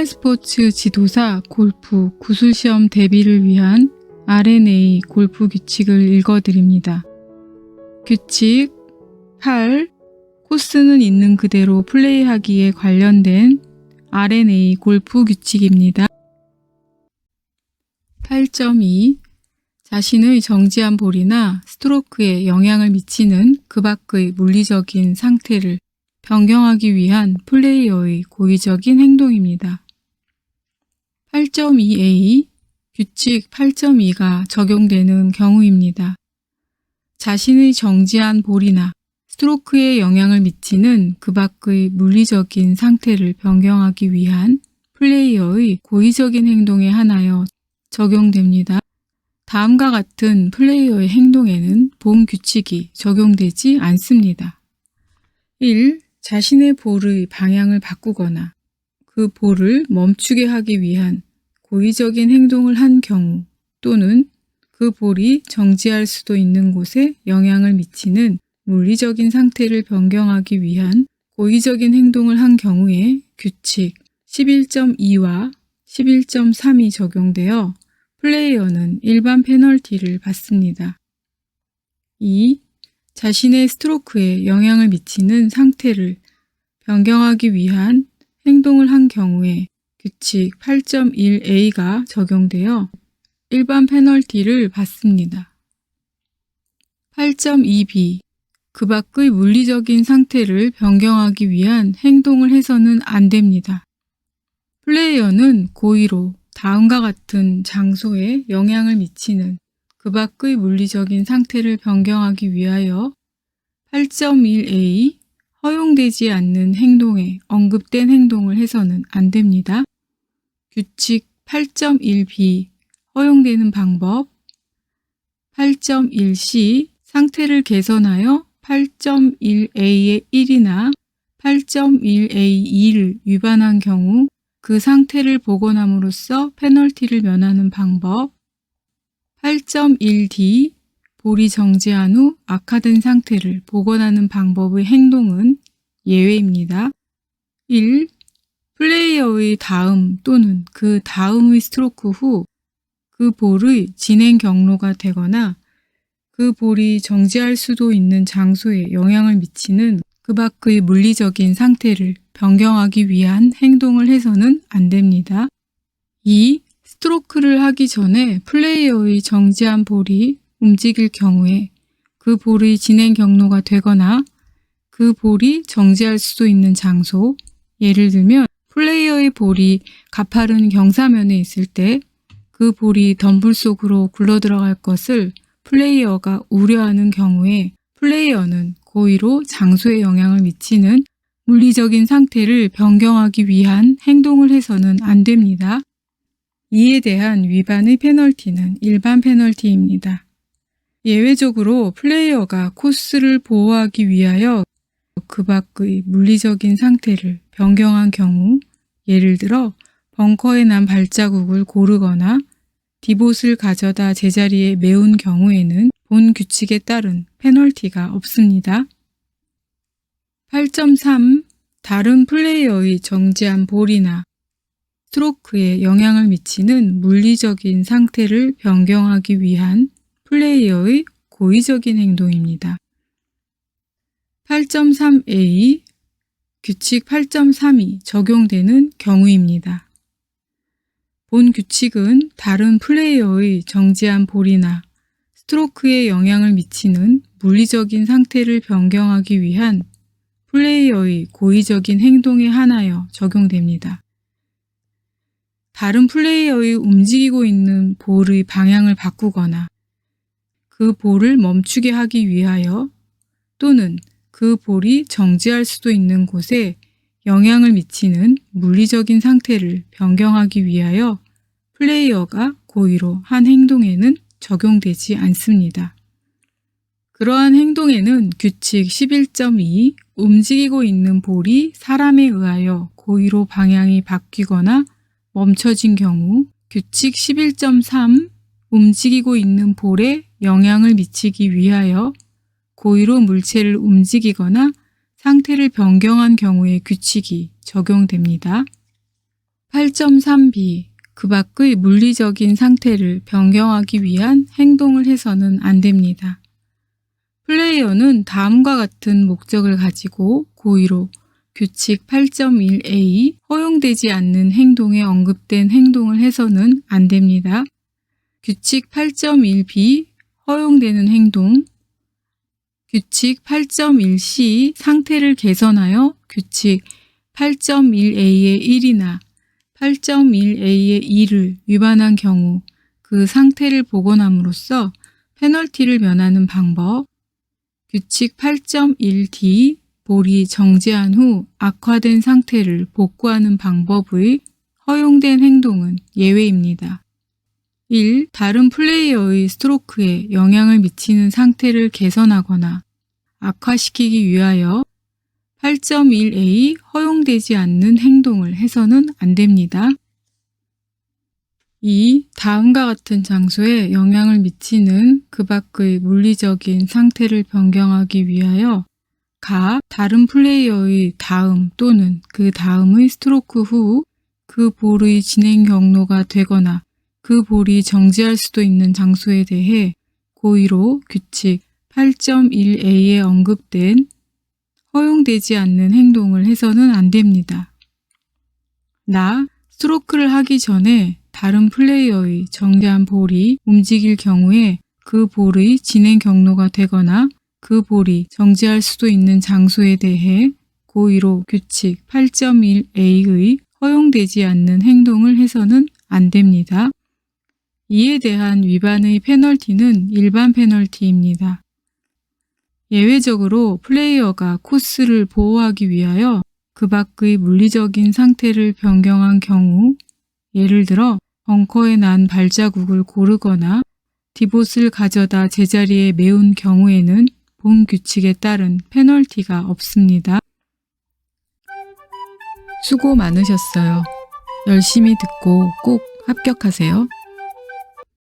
생활 스포츠 지도사 골프 구술시험 대비를 위한 R&A 골프 규칙을 읽어드립니다. 규칙 8. 코스는 있는 그대로 플레이하기에 관련된 R&A 골프 규칙입니다. 8.2. 자신의 정지한 볼이나 스트로크에 영향을 미치는 그 밖의 물리적인 상태를 변경하기 위한 플레이어의 고의적인 행동입니다. 8.2a. 규칙 8.2가 적용되는 경우입니다. 자신의 정지한 볼이나 스트로크에 영향을 미치는 그 밖의 물리적인 상태를 변경하기 위한 플레이어의 고의적인 행동에 한하여 적용됩니다. 다음과 같은 플레이어의 행동에는 본 규칙이 적용되지 않습니다. 1. 자신의 볼의 방향을 바꾸거나 그 볼을 멈추게 하기 위한 고의적인 행동을 한 경우 또는 그 볼이 정지할 수도 있는 곳에 영향을 미치는 물리적인 상태를 변경하기 위한 고의적인 행동을 한 경우에 규칙 11.2와 11.3이 적용되어 플레이어는 일반 페널티를 받습니다. 2. 자신의 스트로크에 영향을 미치는 상태를 변경하기 위한 행동을 한 경우에 규칙 8.1a가 적용되어 일반 페널티를 받습니다. 8.2b. 그 밖의 물리적인 상태를 변경하기 위한 행동을 해서는 안 됩니다. 플레이어는 고의로 다음과 같은 장소에 영향을 미치는 그 밖의 물리적인 상태를 변경하기 위하여 8.1a. 허용되지 않는 행동에 언급된 행동을 해서는 안 됩니다. 규칙 8.1b. 허용되는 방법 8.1c. 상태를 개선하여 8.1a의 1이나 8.1a 2를 위반한 경우 그 상태를 복원함으로써 페널티를 면하는 방법 8.1d. 볼이 정지한 후 악화된 상태를 복원하는 방법의 행동은 예외입니다. 1. 플레이어의 다음 또는 그 다음의 스트로크 후 그 볼의 진행 경로가 되거나 그 볼이 정지할 수도 있는 장소에 영향을 미치는 그 밖의 물리적인 상태를 변경하기 위한 행동을 해서는 안 됩니다. 2. 스트로크를 하기 전에 플레이어의 정지한 볼이 움직일 경우에 그 볼의 진행 경로가 되거나 그 볼이 정지할 수도 있는 장소, 예를 들면 플레이어의 볼이 가파른 경사면에 있을 때 그 볼이 덤불 속으로 굴러들어갈 것을 플레이어가 우려하는 경우에 플레이어는 고의로 장소에 영향을 미치는 물리적인 상태를 변경하기 위한 행동을 해서는 안 됩니다. 이에 대한 위반의 페널티는 일반 페널티입니다. 예외적으로 플레이어가 코스를 보호하기 위하여 그 밖의 물리적인 상태를 변경한 경우, 예를 들어 벙커에 난 발자국을 고르거나 디봇을 가져다 제자리에 메운 경우에는 본 규칙에 따른 페널티가 없습니다. 8.3. 다른 플레이어의 정지한 볼이나 스트로크에 영향을 미치는 물리적인 상태를 변경하기 위한 플레이어의 고의적인 행동입니다. 8.3a. 규칙 8.3이 적용되는 경우입니다. 본 규칙은 다른 플레이어의 정지한 볼이나 스트로크에 영향을 미치는 물리적인 상태를 변경하기 위한 플레이어의 고의적인 행동에 한하여 적용됩니다. 다른 플레이어의 움직이고 있는 볼의 방향을 바꾸거나 그 볼을 멈추게 하기 위하여 또는 그 볼이 정지할 수도 있는 곳에 영향을 미치는 물리적인 상태를 변경하기 위하여 플레이어가 고의로 한 행동에는 적용되지 않습니다. 그러한 행동에는 규칙 11.2 움직이고 있는 볼이 사람에 의하여 고의로 방향이 바뀌거나 멈춰진 경우, 규칙 11.3 움직이고 있는 볼에 영향을 미치기 위하여 고의로 물체를 움직이거나 상태를 변경한 경우의 규칙이 적용됩니다. 8.3b. 그 밖의 물리적인 상태를 변경하기 위한 행동을 해서는 안 됩니다. 플레이어는 다음과 같은 목적을 가지고 고의로 규칙 8.1a 허용되지 않는 행동에 언급된 행동을 해서는 안 됩니다. 규칙 8.1b 허용되는 행동, 규칙 8.1c 상태를 개선하여 규칙 8.1a의 1이나 8.1a의 2를 위반한 경우 그 상태를 복원함으로써 페널티를 면하는 방법, 규칙 8.1d 볼이 정지한 후 악화된 상태를 복구하는 방법의 허용된 행동은 예외입니다. 1. 다른 플레이어의 스트로크에 영향을 미치는 상태를 개선하거나 악화시키기 위하여 8.1a 허용되지 않는 행동을 해서는 안 됩니다. 2. 다음과 같은 장소에 영향을 미치는 그 밖의 물리적인 상태를 변경하기 위하여 다른 플레이어의 다음 또는 그 다음의 스트로크 후 그 볼의 진행 경로가 되거나 그 볼이 정지할 수도 있는 장소에 대해 고의로 규칙 8.1a에 언급된 허용되지 않는 행동을 해서는 안 됩니다. 스트로크를 하기 전에 다른 플레이어의 정지한 볼이 움직일 경우에 그 볼의 진행 경로가 되거나 그 볼이 정지할 수도 있는 장소에 대해 고의로 규칙 8.1a의 허용되지 않는 행동을 해서는 안 됩니다. 이에 대한 위반의 페널티는 일반 페널티입니다. 예외적으로 플레이어가 코스를 보호하기 위하여 그 밖의 물리적인 상태를 변경한 경우, 예를 들어 벙커에 난 발자국을 고르거나 디봇을 가져다 제자리에 메운 경우에는 본 규칙에 따른 페널티가 없습니다. 수고 많으셨어요. 열심히 듣고 꼭 합격하세요.